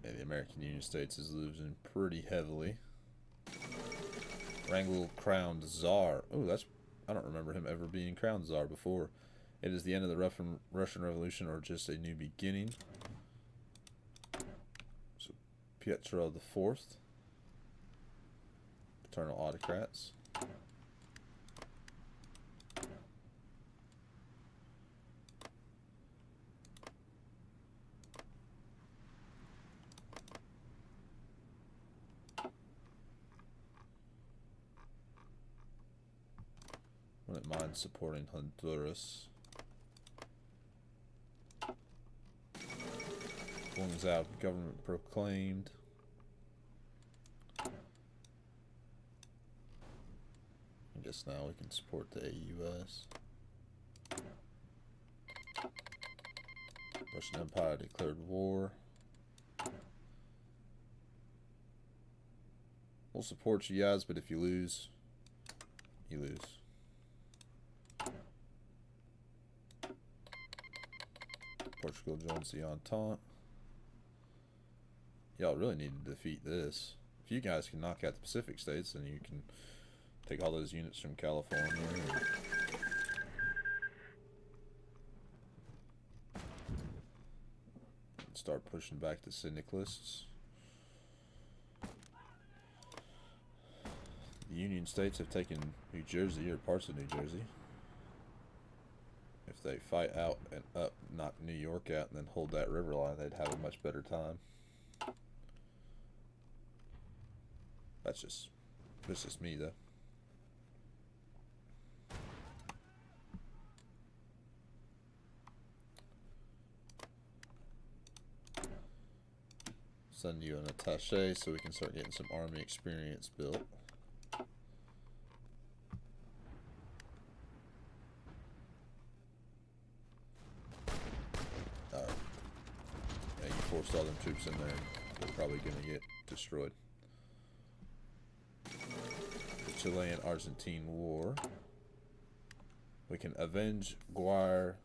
And the American Union States is losing pretty heavily. Wrangel crowned Tsar. Oh, that's... I don't remember him ever being crowned Tsar before. It is the end of the Russian Revolution or just a new beginning. So, Pietro the Fourth. Paternal autocrats. Wouldn't mind supporting Honduras. One's out, government proclaimed. I guess now we can support the AUS. Russian Empire declared war. We'll support you guys, but if you lose, you lose. Portugal joins the Entente. Y'all really need to defeat this. If you guys can knock out the Pacific states, then you can take all those units from California and start pushing back the syndicalists. The Union States have taken New Jersey or parts of New Jersey. If they fight out and up, knock New York out, and then hold that river line, they'd have a much better time. That's just me, though. Send you an attaché so we can start getting some army experience built. Yeah, you forced all them troops in there and they're probably going to get destroyed. The Chilean-Argentine War. We can avenge Guerra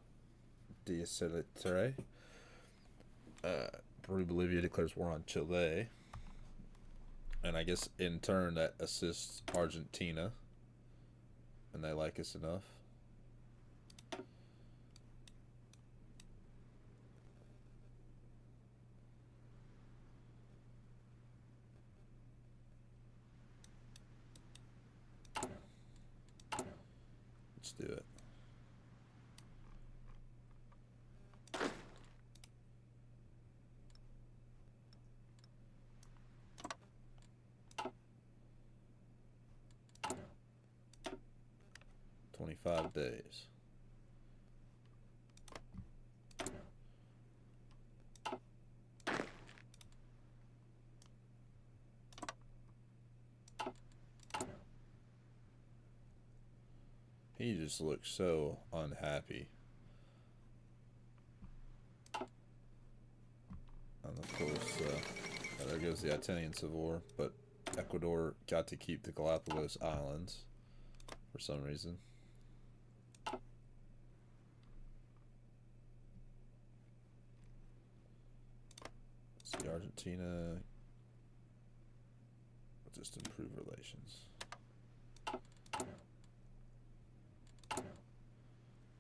de Salitre. Peru-Bolivia declares war on Chile. And I guess in turn that assists Argentina. And they like us enough. Let's do it. "25 days. He just looks so unhappy. And of course, there goes the Italian Civil War, but Ecuador got to keep the Galapagos Islands for some reason. Let's see, Argentina. We'll just improve relations.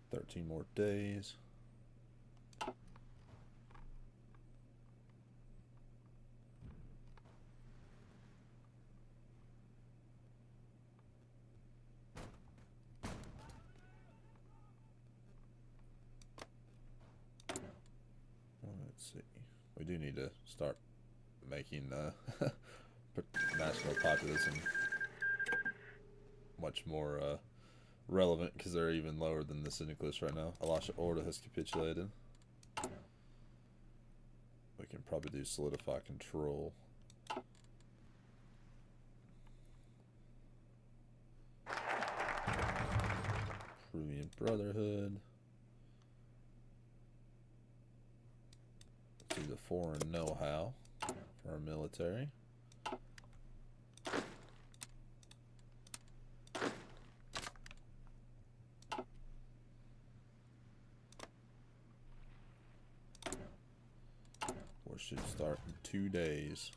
13 more days. Let's see. We do need to start making national populism much more relevant, because they're even lower than the syndicalists right now. Alasha Orda has capitulated. We can probably do solidify control. Peruvian Brotherhood. Let's do the foreign know-how for our military. Should start in 2 days.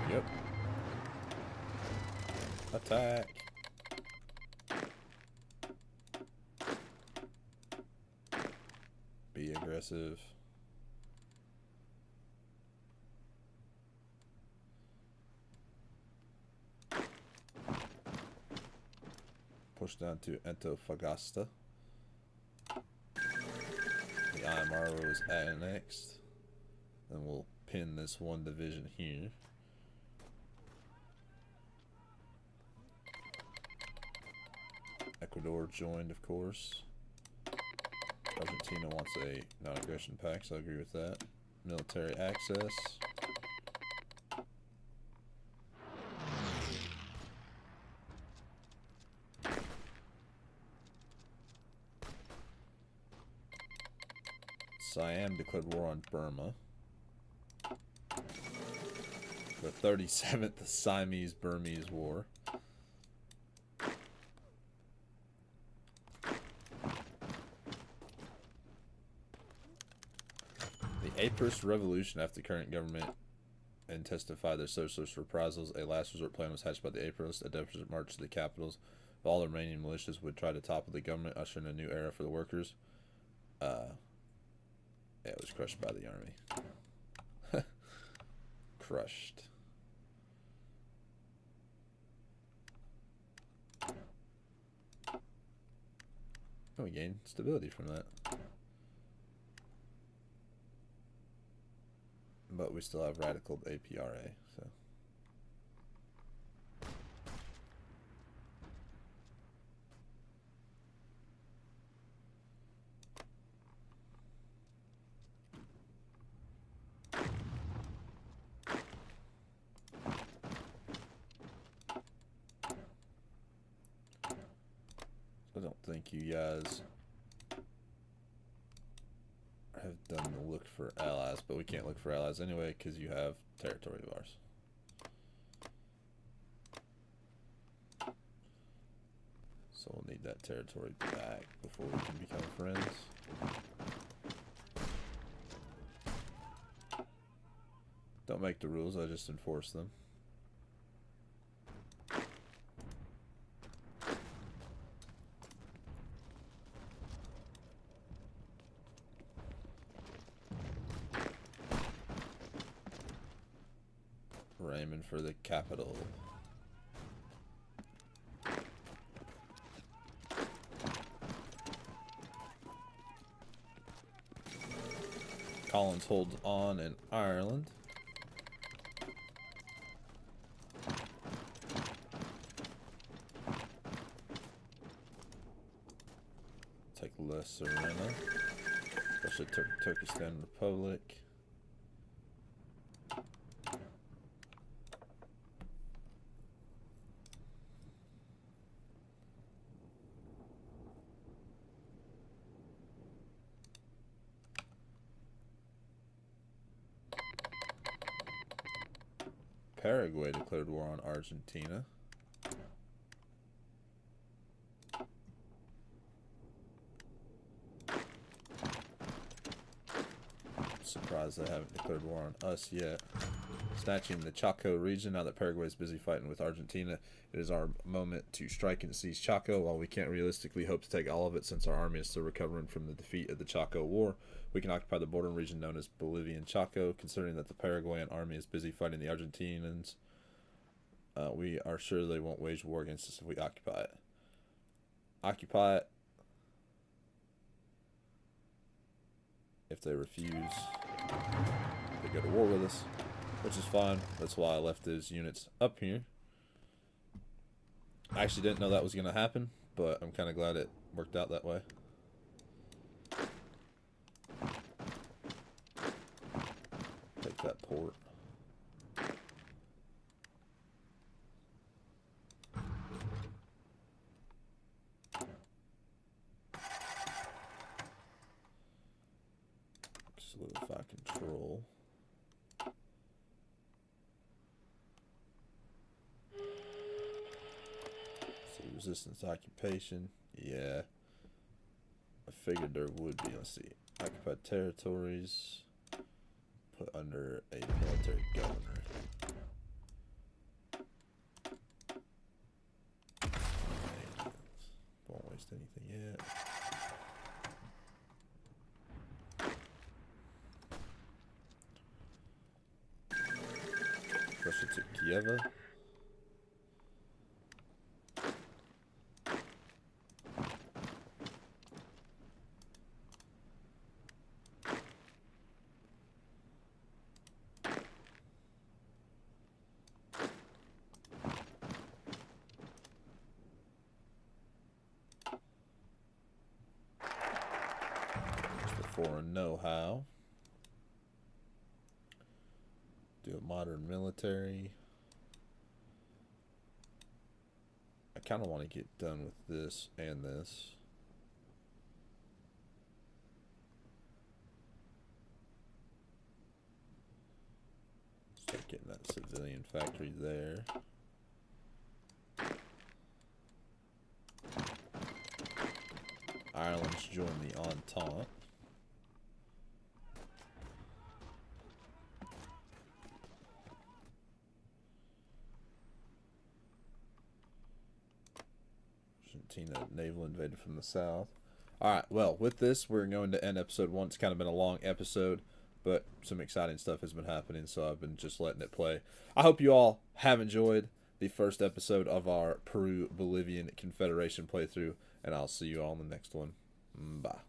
Yep. Attack. Be aggressive. Push down to Antofagasta. IMR was annexed. Then we'll pin this one division here. Ecuador joined, of course. Argentina wants a non-aggression pact, so I agree with that. Military access. Siam declared war on Burma. The 37th Siamese-Burmese War. The Aprist Revolution after the current government intensified their socialist reprisals. A last resort plan was hatched by the Aprists. A desperate march to the capitals. All the remaining militias would try to topple the government, ushering a new era for the workers. Yeah, it was crushed by the army. Crushed. Oh, we gained stability from that. But we still have radical APRA, so. I don't think you guys have done the look for allies, but we can't look for allies anyway because you have territory of ours. So we'll need that territory back before we can become friends. Don't make the rules, I just enforce them. We're aiming for the capital. Collins holds on in Ireland. Take La Serena, especially Turkestan Republic. Paraguay declared war on Argentina. Surprised they haven't declared war on us yet. Snatching the Chaco region. Now that Paraguay is busy fighting with Argentina, it is our moment to strike and seize Chaco. While we can't realistically hope to take all of it since our army is still recovering from the defeat of the Chaco War, we can occupy the border region known as Bolivian Chaco. Considering that the Paraguayan army is busy fighting the Argentinians, we are sure they won't wage war against us if we occupy it. Occupy it. If they refuse, they go to war with us, which is fine. That's why I left those units up here. I actually didn't know that was going to happen, but I'm kind of glad it worked out that way. Take that port. Solidify control. See, resistance occupation. Yeah. I figured there would be. Let's see. Occupied territories. Put under a military governor. Won't waste anything yet. Russia to Kiev. Just the foreign know-how. Do a modern military. I kind of want to get done with this and this. Start getting that civilian factory there. Ireland's joined the Entente. Argentina naval invaded from the south. Alright, well, with this, we're going to end episode 1. It's kind of been a long episode, but some exciting stuff has been happening, so I've been just letting it play. I hope you all have enjoyed the first episode of our Peru-Bolivian Confederation playthrough, and I'll see you all in the next one. Bye.